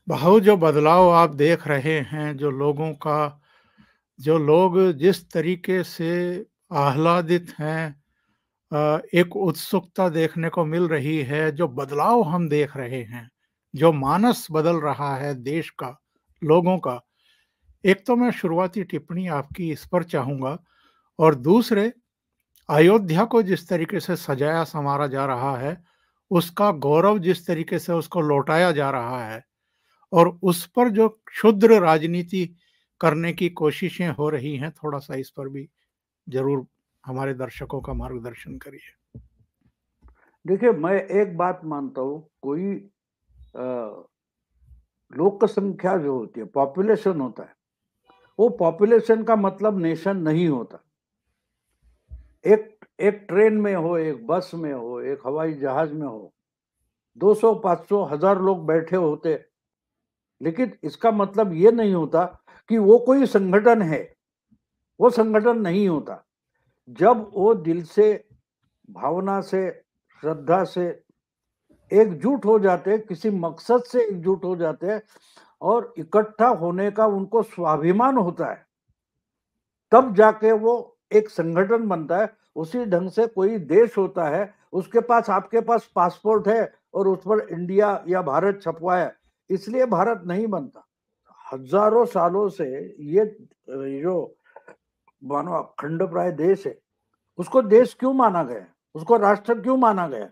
भाव जो बदलाव आप देख रहे हैं, जो लोग जिस तरीके से आह्लादित हैं, एक उत्सुकता देखने को मिल रही है, जो बदलाव हम देख रहे हैं, जो मानस बदल रहा है देश का, लोगों का। एक तो मैं शुरुआती टिप्पणी आपकी इस पर चाहूँगा और दूसरे अयोध्या को जिस तरीके से सजाया-संवारा जा रहा है, उसका गौरव जिस तरीके से उसको लौटाया जा रहा है और उस पर जो क्षुद्र राजनीति करने की कोशिशें हो रही हैं, थोड़ा-सा इस पर भी ज़रूर हमारे दर्शकों का मार्गदर्शन करिए। देखिए, मैं एक बात मानता हूँ, कोई लोक संख्या जो होती है, पॉपुलेशन होता है, वो पॉपुलेशन का मतलब नेशन नहीं होता। एक एक ट्रेन में हो, एक बस में हो, एक हवाई जहाज में हो, 200, 500, 1000 लोग बैठे होते, लेकिन इसका मतलब ये नहीं होता कि वो कोई संगठन है। वो संगठन नहीं होता। जब वो दिल से, भावना से, श्रद्धा से एकजुट हो जाते हैं, किसी मकसद से एकजुट हो जाते हैं और इकट्ठा होने का उनको स्वाभिमान होता है, तब जाके वो एक संगठन बनता है। उसी ढंग से कोई देश होता है, उसके पास, आपके पास पासपोर्ट है और उस पर इंडिया या भारत छपवा है, इसलिए भारत नहीं बनता। हजारों सालों से ये जो मानो अखंड प्राय देश है, उसको देश क्यों माना गया, उसको राष्ट्र क्यों माना गया?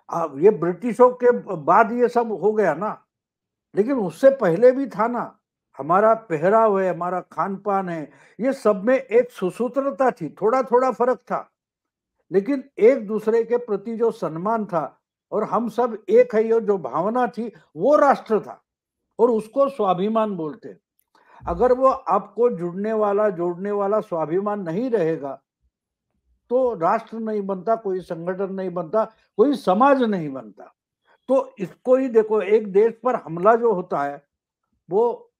अब ये ब्रिटिशों के बाद ये सब हो गया ना, लेकिन उससे पहले भी था ना। हमारा पहराव है, हमारा खान पान है, ये सब में एक सुसूत्रता थी, थोड़ा थोड़ा फर्क था, लेकिन एक दूसरे के प्रति जो सम्मान था और हम सब एक है, ये जो भावना थी, वो राष्ट्र था और उसको स्वाभिमान बोलते। अगर वो आपको जुड़ने वाला, जोड़ने वाला स्वाभिमान नहीं रहेगा, तो राष्ट्र नहीं बनता, कोई संगठन नहीं बनता, कोई समाज नहीं बनता। तो इसको ही देखो, एक देश पर हमला जो होता है, वो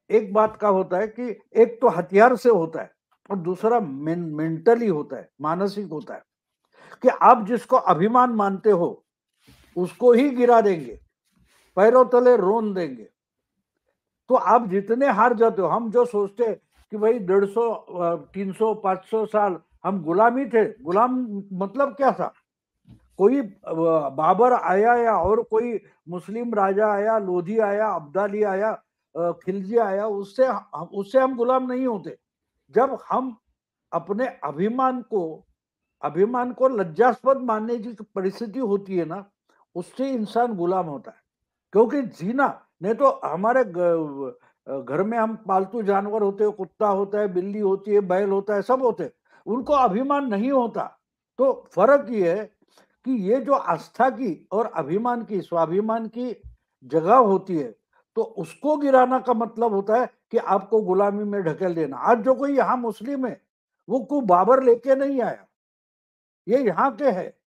एक बात का होता है कि एक तो हथियार से होता है और दूसरा मेंटली होता है, मानसिक होता है, कि आप जिसको अभिमान मानते हो उसको ही गिरा देंगे, पैरों तले रोन देंगे। तो आप जितने हार जाते हो, हम जो सोचते हैं कि भाई 150, 300, 500 साल हम गुलामी थे, गुलाम मतलब क्या था? कोई बाबर आया या और कोई मुस्लिम राजा आया, लोधी आया, अब्दाली आया, खिलजी आया, उससे हम गुलाम नहीं होते। जब हम अपने अभिमान को लज्जास्पद मानने की परिस्थिति होती है ना, उससे इंसान गुलाम होता है। क्योंकि जीना, नहीं तो हमारे घर में हम पालतू जानवर होते हैं, कुत्ता होता है, बिल्ली होती है, बैल होता है, सब होते हैं, उनको अभिमान नहीं होता। तो फर्क ये है कि ये जो आस्था की और अभिमान की, स्वाभिमान की जगह होती है, तो उसको गिराना का मतलब होता है कि आपको गुलामी में ढकेल देना। आज जो कोई यहाँ मुस्लिम है, वो कोई बाबर लेके नहीं आया, ये यहाँ के है,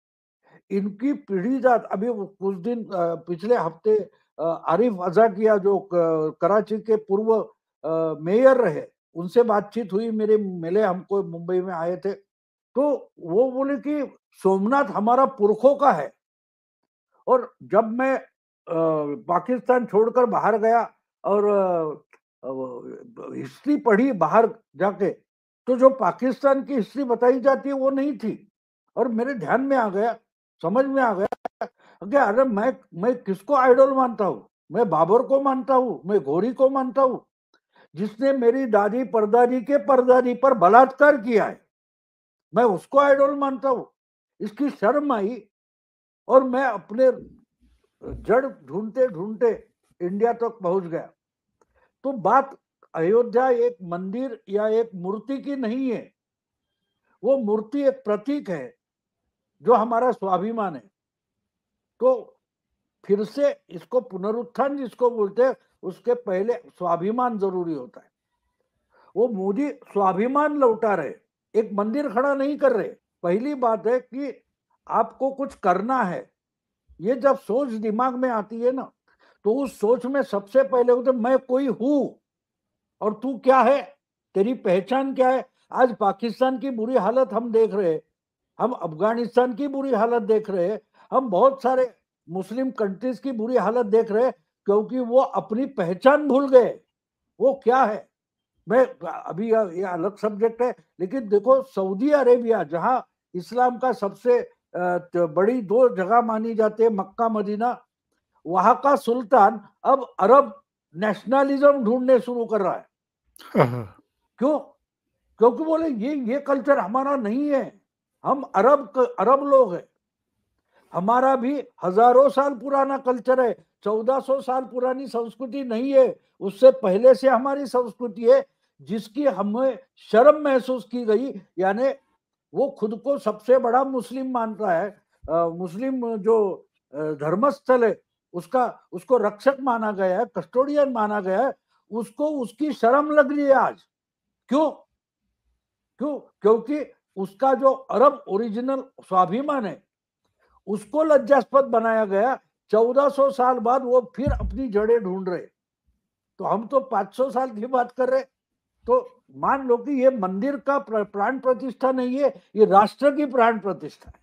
इनकी पीढ़ी जात। अभी कुछ दिन पिछले हफ्ते आरिफ अजाकिया जो कराची के पूर्व मेयर रहे, उनसे बातचीत हुई, मेरे मिले, हमको मुंबई में आए थे, तो वो बोले कि सोमनाथ हमारा पुरखों का है। और जब मैं पाकिस्तान छोड़कर बाहर गया और हिस्ट्री पढ़ी बाहर जाके, तो जो पाकिस्तान की हिस्ट्री बताई जाती है वो नहीं थी। और मेरे ध्यान में आ गया, समझ में आ गया कि अरे मैं किसको आइडल मानता हूँ? मैं बाबर को मानता हूँ, मैं घोरी को मानता हूँ, जिसने मेरी दादी परदादी के परदादी पर बलात्कार किया है, मैं उसको आइडल मानता हूँ। इसकी शर्म आई और मैं अपने जड़ ढूंढते ढूंढते इंडिया तक पहुंच गया। तो बात अयोध्या एक मंदिर या एक मूर्ति की नहीं है, वो मूर्ति एक प्रतीक है जो हमारा स्वाभिमान है। तो फिर से इसको पुनरुत्थान जिसको बोलते हैं, उसके पहले स्वाभिमान जरूरी होता है। वो मोदी स्वाभिमान लौटा रहे, एक मंदिर खड़ा नहीं कर रहे। पहली बात है कि आपको कुछ करना है, ये जब सोच दिमाग में आती है ना, तो उस सोच में सबसे पहले होते मैं कोई हूं और तू क्या है, तेरी पहचान क्या है। आज पाकिस्तान की बुरी हालत हम देख रहे हैं, हम अफगानिस्तान की बुरी हालत देख रहे हैं, हम बहुत सारे मुस्लिम कंट्रीज की बुरी हालत देख रहे हैं। क्योंकि वो अपनी पहचान भूल गए, वो क्या है। मैं अभी ये अलग सब्जेक्ट है, लेकिन देखो सऊदी अरेबिया जहां इस्लाम का सबसे बड़ी दो जगह मानी जाती है, मक्का मदीना, वहां का सुल्तान अब अरब नेशनलिज्म ढूंढने शुरू कर रहा है। हाँ, हाँ। क्यों? क्योंकि बोले ये कल्चर हमारा नहीं है, हम अरब लोग हैं, हमारा भी हजारों साल पुराना कल्चर है, 1400 साल पुरानी संस्कृति नहीं है, उससे पहले से हमारी संस्कृति है, जिसकी हमें शर्म महसूस की गई। यानी वो खुद को सबसे बड़ा मुस्लिम मानता है, मुस्लिम जो धर्मस्थल है उसका, उसको रक्षक माना गया है, कस्टोडियन माना गया है, उसको उसकी शर्म लग रही है आज। क्यों? क्यों? क्योंकि उसका जो अरब ओरिजिनल स्वाभिमान है उसको लज्जास्पद बनाया गया। 1400 साल बाद वो फिर अपनी जड़ें ढूंढ रहे, तो हम तो 500 साल की बात कर रहे। तो मान लो कि ये मंदिर का प्राण प्रतिष्ठा नहीं है, ये राष्ट्र की प्राण प्रतिष्ठा है।